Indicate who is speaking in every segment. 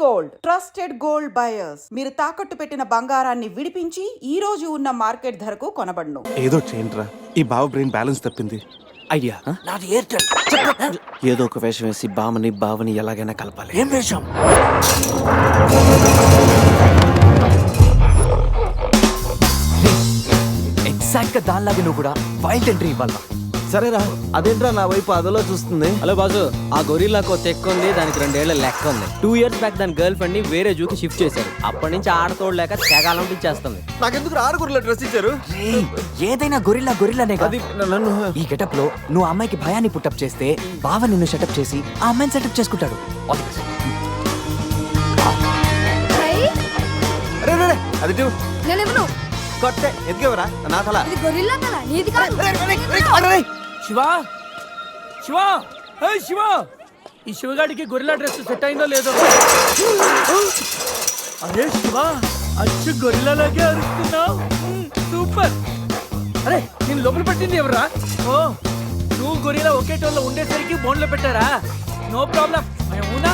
Speaker 1: Gold trusted gold buyers. మీరు తాకట్టు పెట్టిన బంగారాన్ని విడిపించి ఈ రోజు ఉన్న మార్కెట్ ధరకు కొనబడును.
Speaker 2: ఏదో చేయండిరా, ఈ బావ బ్రెయిన్ బ్యాలెన్స్ తప్పింది.
Speaker 3: ఐడియా
Speaker 4: నాది ఎయిర్టెల్.
Speaker 3: ఏదో ఒక వేషం వేసి బావని ఎలాగైనా కలపాలి.
Speaker 4: ఏం వేషం?
Speaker 3: ఎగ్జాక్ట్ గా దానిలాగా నువ్వు కూడా వైల్డ్ ఎంట్రీ ఇవ్వాలా.
Speaker 5: సరేరా, అదేంట్రా నా వైపు అదలో చూస్తుంది.
Speaker 6: హలో బాజు, ఆ గొరిల్లాకు తెక్క ఉంది, దానికి 2 ఏళ్ల లెక్క ఉంది. 2 years బ్యాక్ దాని గర్ల్ ఫ్రెండ్ ని వేరే జూకి షిఫ్ట్ చేశారు. అప్పటి నుంచి ఆడతోడలేక తెగాలంపించేస్తుంది.
Speaker 5: నాకెందుకు ఆరుగురులో డ్రెస్ ఇచ్చారు?
Speaker 3: ఏదైనా గొరిల్లానే
Speaker 5: అది నన్ను
Speaker 3: ఈ గెటప్ లో నువ్వు అమ్మాయికి భయాన్ని పుట్టప్ చేస్తే బావ నిన్ను సెటప్ చేసి ఆ అమ్మాయిని సెటప్ చేసుకుంటాడు.
Speaker 5: అరే రే, అది టూ
Speaker 7: నేనెవను?
Speaker 5: కొట్టే ఎదిగేవరా నా తల.
Speaker 7: ఇది గొరిల్లా తల, నీది కాదు.
Speaker 6: శివా శివా శివా, ఈ శివగాడికి గొరిల్లా డ్రెస్ సెట్ అయిందో లేదో. అరే శివా, అచ్చు గొరిల్లాలాగే అరుస్తున్నావు. సూపర్. అరే నేను లోపల పట్టింది ఎవరా? ఓ, నువ్వు గొరిల్లా ఒకే టోన్లో ఉండేసరికి బోన్లో పెట్టారా? No problem. అవునా?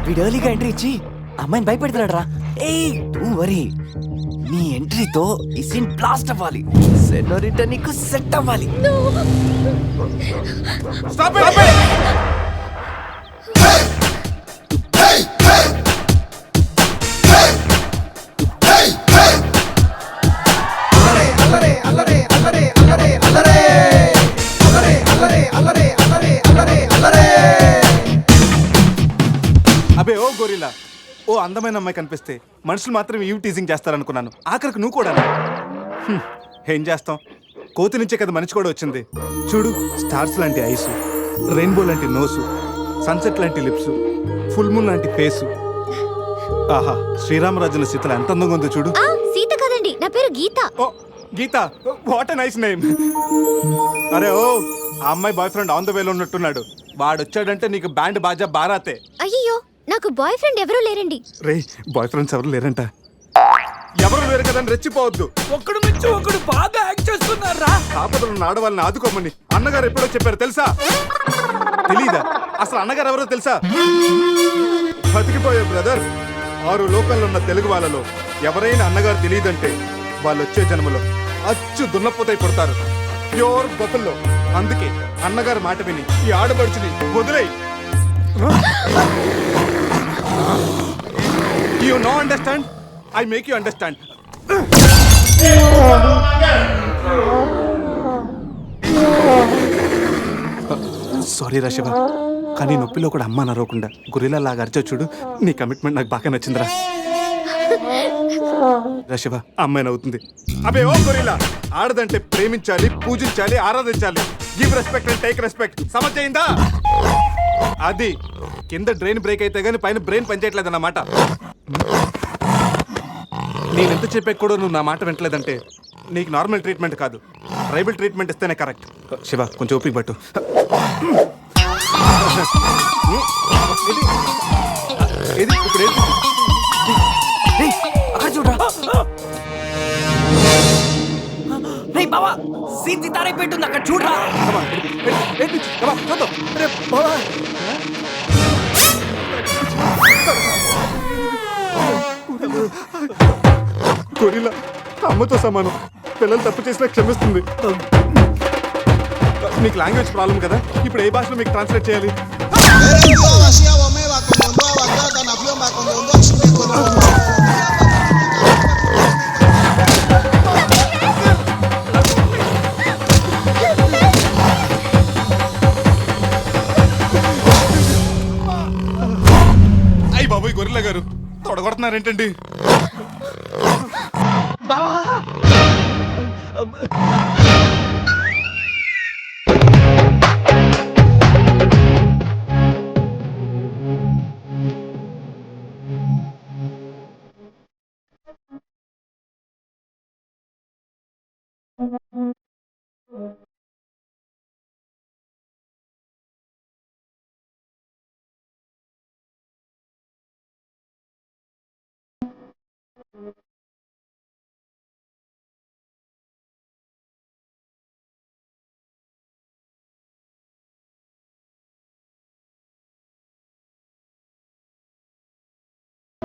Speaker 3: వీడు ఎర్లీగా ఎంట్రీ ఇచ్చి అమ్మాయిని భయపెడతాడు రా. ఏయ్ డోంట్ వరీ, నీ ఎంట్రీతో ఈ సీన్ బ్లాస్ట్ అవ్వాలి. సెనోరిటా నీకు సెట్ అవ్వాలి.
Speaker 2: Stop it! అబే ఓ గొరిల్లా, ఓ అందమైన అమ్మాయి కనిపిస్తే మనుషులు మాత్రం ఈవ్ టీజింగ్ చేస్తారనుకున్నాను. ఆఖరికి నువ్వు కూడా. ఏం చేస్తాం, కోతి నుంచే కదా మనిషి కూడా వచ్చింది. చూడు, స్టార్స్ లాంటి ఐసు, రెయిన్బో లాంటి నోసు, సన్సెట్ లాంటి లిప్స్, ఫుల్ మూన్ లాంటి ఫేసు. ఆహా, శ్రీరామరాజుల సీతలు ఎంత అందంగా ఉందో చూడు.
Speaker 7: సీత కాదండి, నా పేరు గీత.
Speaker 2: ఓ గీత, వాట్ ఎ నైస్ నేమ్. అరే ఓ, ఆ అమ్మాయి బాయ్ ఫ్రెండ్ ఆన్ ద వేలో ఉన్నట్టున్నాడు. వాడు వచ్చాడంటే నీకు బ్యాండ్ బాజా బారాతే.
Speaker 7: అయ్యో, నాకు బాయ్ ఫ్రెండ్ ఎవరూ లేరండి.
Speaker 2: రే, బాయ్ ఫ్రెండ్స్ ఎవరు లేరంట. ఎవరు లేరు కదని రెచ్చిపోవద్దు.
Speaker 6: ఒకడు మించి ఒకడు బాగా యాక్ట్ చేస్తున్నారా?
Speaker 2: ఆపదలు ఆడవాళ్ళని ఆదుకోమని అన్నగారు ఎప్పుడో చెప్పారు తెలుసా? తెలీదా? అసలు అన్నగారు ఎవరో తెలుసా? బతికిపోయే బ్రదర్, 6 లోకల్లో ఉన్న తెలుగు వాళ్ళలో ఎవరైనా అన్నగారు తెలియదంటే వాళ్ళు వచ్చే జన్మలో అచ్చు దున్నపోతై పుడతారు. ప్యూర్ బతుల్లో. అందుకే అన్నగారు మాట విని ఈ ఆడబడుచుని వదిలేయి. You know understand? I make you understand. Sorry రా శివ, కానీ నొప్పిలో కూడా అమ్మ నరవకుండా గురిలా లాగా అరిచో చూడు. నీ కమిట్మెంట్ నాకు బాగా నచ్చిందిరా. శివ, అమ్మాయి నవ్వుతుంది. అబే ఓ గొరిల్లా, ఆడదంటే ప్రేమించాలి, పూజించాలి, ఆరాధించాలి. Give respect and take respect. సమజైందా? అది కింద డ్రైన్ బ్రేక్ అయితే గానీ పైన బ్రెయిన్ పనిచేయట్లేదు అన్నమాట. నేనెంత చెప్పాక కూడా నువ్వు నా మాట వింటలేదంటే నీకు నార్మల్ ట్రీట్మెంట్ కాదు, ట్రైబల్ ట్రీట్మెంట్ ఇస్తేనే కరెక్ట్. శివ, కొంచెం ఓపిక పట్టు. ఇది ఇప్పుడు
Speaker 3: చూడరా బావా, సీన్ సితారే పెట్టుంది అక్కడ చూడరా.
Speaker 2: గొరిల్లా అమ్మతో సమానం. పిల్లలు తప్పు చేసినా క్షమిస్తుంది. మీకు లాంగ్వేజ్ ప్రాబ్లం కదా, ఇప్పుడు ఏ భాషలో మీకు ట్రాన్స్లేట్ చేయాలి? అయ్యి బాబోయ్, గొరిల్లా గారు తొడగొడుతున్నారేంటండి?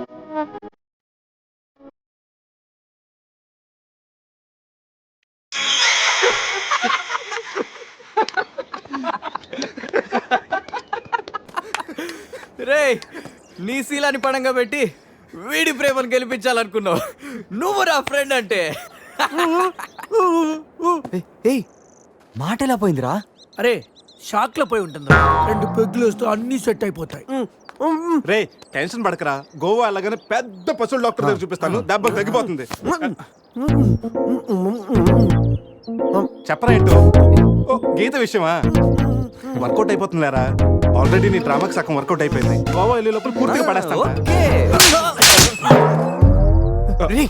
Speaker 3: రే నీ శీలాన్ని పడంగా పెట్టి వీడి ప్రేమను గెలిపించాలనుకున్నావు. నువ్వు నా ఫ్రెండ్ అంటే. ఏయ్ మాట ఎలా పోయిందిరా?
Speaker 6: అరే షాక్ లో పోయి ఉంటుంది. 2 పెగ్గులు వేస్తూ అన్ని సెట్ అయిపోతాయి.
Speaker 2: రే టెన్షన్ పడకరా, గోవా అలాగనే పెద్ద పశువుల డాక్టర్ దగ్గర చూపిస్తాను, దెబ్బ తగ్గిపోతుంది. చెప్పరా ఏంటో? ఓ గీత విషయమా? వర్కౌట్ అయిపోతుందిలేరా, ఆల్రెడీ నీ డ్రామాకి సగం వర్కౌట్ అయిపోయింది. గోవా వెళ్ళే లోపల పూర్తిగా పడేస్తాను.
Speaker 3: ఓకే. రేయ్,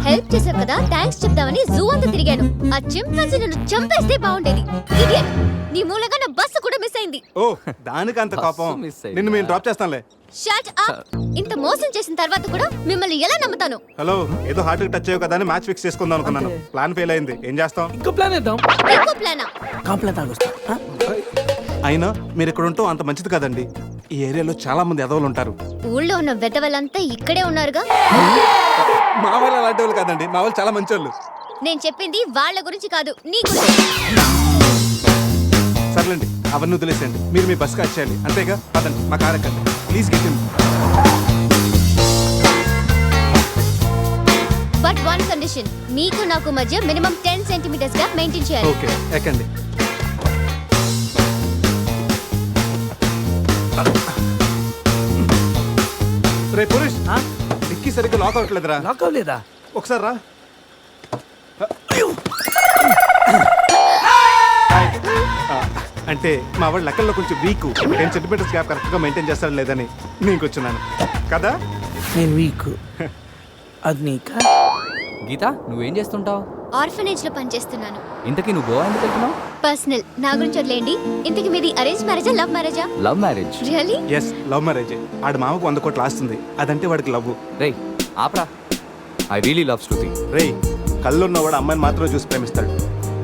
Speaker 7: హెల్ప్ చేశావు కదా, థ్యాంక్స్ చెప్దామని జూ అంతా తిరిగాను. ఆ చింపాంజీ నన్ను చంపేస్తే బాగుండేది. ఇడియట్, నీ మూలంగా నా బస్సు కూడా మిస్ అయింది.
Speaker 2: ఓ దానికి అంత కోపం?
Speaker 3: బస్సు మిస్ అయిందా?
Speaker 2: నిన్ను మేము డ్రాప్ చేస్తానులే.
Speaker 7: Shut up. ఇంత మోసం చేసిన తర్వాత కూడా మిమ్మల్ని ఎలా నమ్ముతాను?
Speaker 2: హలో, ఏదో హార్ట్ టచ్ అయ్యో కదా అని మ్యాచ్ ఫిక్స్ చేసుకుందాం అనుకున్నాను. ప్లాన్ ఫెయిల్ అయింది, ఏం చేస్తాం?
Speaker 6: ఇంకో ప్లాన్ వేద్దాం.
Speaker 7: ఇంకో ప్లానా?
Speaker 6: కాంప్లైంట్ తాగొస్తా.
Speaker 2: అయినా మీరు ఇక్కడ ఉంటాం అంత మంచిది కదండి. ఈ ఏరియాలో చాలా మంది ఎదవలు ఉంటారు.
Speaker 7: ఊళ్ళో ఉన్న వెధవలంతా ఇక్కడే ఉన్నారుగా.
Speaker 2: మా వాళ్ళు అలాంటి వాళ్ళు కాదండి, మా వాళ్ళు చాలా మంచి వాళ్ళు.
Speaker 7: నేను చెప్పింది వాళ్ళ గురించి కాదు, నీ గురించి.
Speaker 2: సర్లేండి, అవన్నీ వదిలేసేయండి. మీరు మీ బస్ కట్ చేయాలి అంతేగా. పదండి, మా కార్ ఎక్కండి please. Get in.
Speaker 7: But one condition, మీకు నాకు మధ్య మినిమం 10 సెంటీమీటర్స్ గ్యాప్ మెయింటైన్ చేయాలి.
Speaker 2: ఓకే ఎక్కండి. రే పురుష్, డిక్కీ సరిగ్గా లాక్ అవ్వట్లేదురా.
Speaker 6: లాక్ అవ్వలేదా?
Speaker 2: ఒకసారి రా. అంటే మా వాడు లెక్కల్లో కొంచెం వీక్, 10 సెంటీమీటర్స్ గ్యాప్ కరెక్ట్గా మెయింటైన్ చేస్తాడు లేదని నేను వచ్చున్నాను కదా.
Speaker 6: నేను వీక్. అది నీకా?
Speaker 3: గీత నువ్వేం చేస్తుంటావు?
Speaker 7: ఆర్ఫనేజ్ లో పనిచేస్తున్నాను.
Speaker 3: ఇంతకీ నువ్వు గోవా ఎందుకు వెళ్తున్నావు?
Speaker 7: పర్సనల్, నా గురించి వదిలేండి. ఇంతకి మీది అరేంజ్ మ్యారేజా, లవ్ మ్యారేజా?
Speaker 3: Love marriage.
Speaker 7: Really?
Speaker 2: Yes, love marriage. ఆడ మామకు 100 కోట్లు ఆస్తుంది, అదంటే వాడికి లవ్.
Speaker 3: రేయ్ ఆపరా, ఐ రియలీ లవ్ శృతి.
Speaker 2: రేయ్, కళ్ళు ఉన్నవాడు అమ్మాయిని మాత్రమే చూసి ప్రేమిస్తాడు,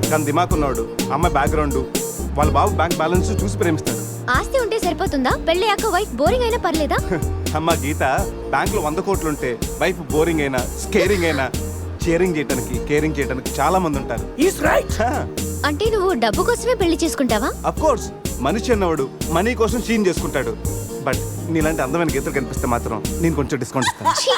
Speaker 2: కానీ దిమాక్ ఉన్నవాడు అమ్మాయి బ్యాక్గ్రౌండ్, వాళ్ళ బాబు బ్యాంక్ బ్యాలెన్స్ చూసి ప్రేమిస్తాడు.
Speaker 7: ఆస్తి ఉంటే సరిపోతుందా? పెళ్ళయ్యాక వైఫ్ బోరింగ్ అయినా పర్లేదా?
Speaker 2: అమ్మ గీత, బ్యాంక్ లో 100 కోట్లు ఉంటే వైఫ్ బోరింగ్ అయినా స్కేరింగ్ అయినా షేరింగ్ చేయడానికి కేరింగ్ చేయడానికి చాలా మంది ఉంటారు.
Speaker 6: Is right.
Speaker 7: అంటే నువ్వు డబ్బు కోసమే పెళ్లి చేసుకుంటావా?
Speaker 2: అఫ్ కోర్స్, మనిషి అన్నవాడు మనీ కోసం షీన్ చేసుకుంటాడు. బట్ నీలాంటి అందమైన గీతలు కనిపిస్తే మాత్రం నేను కొంచెం డిస్కౌంట్ ఇస్తాను.
Speaker 7: ఛీ!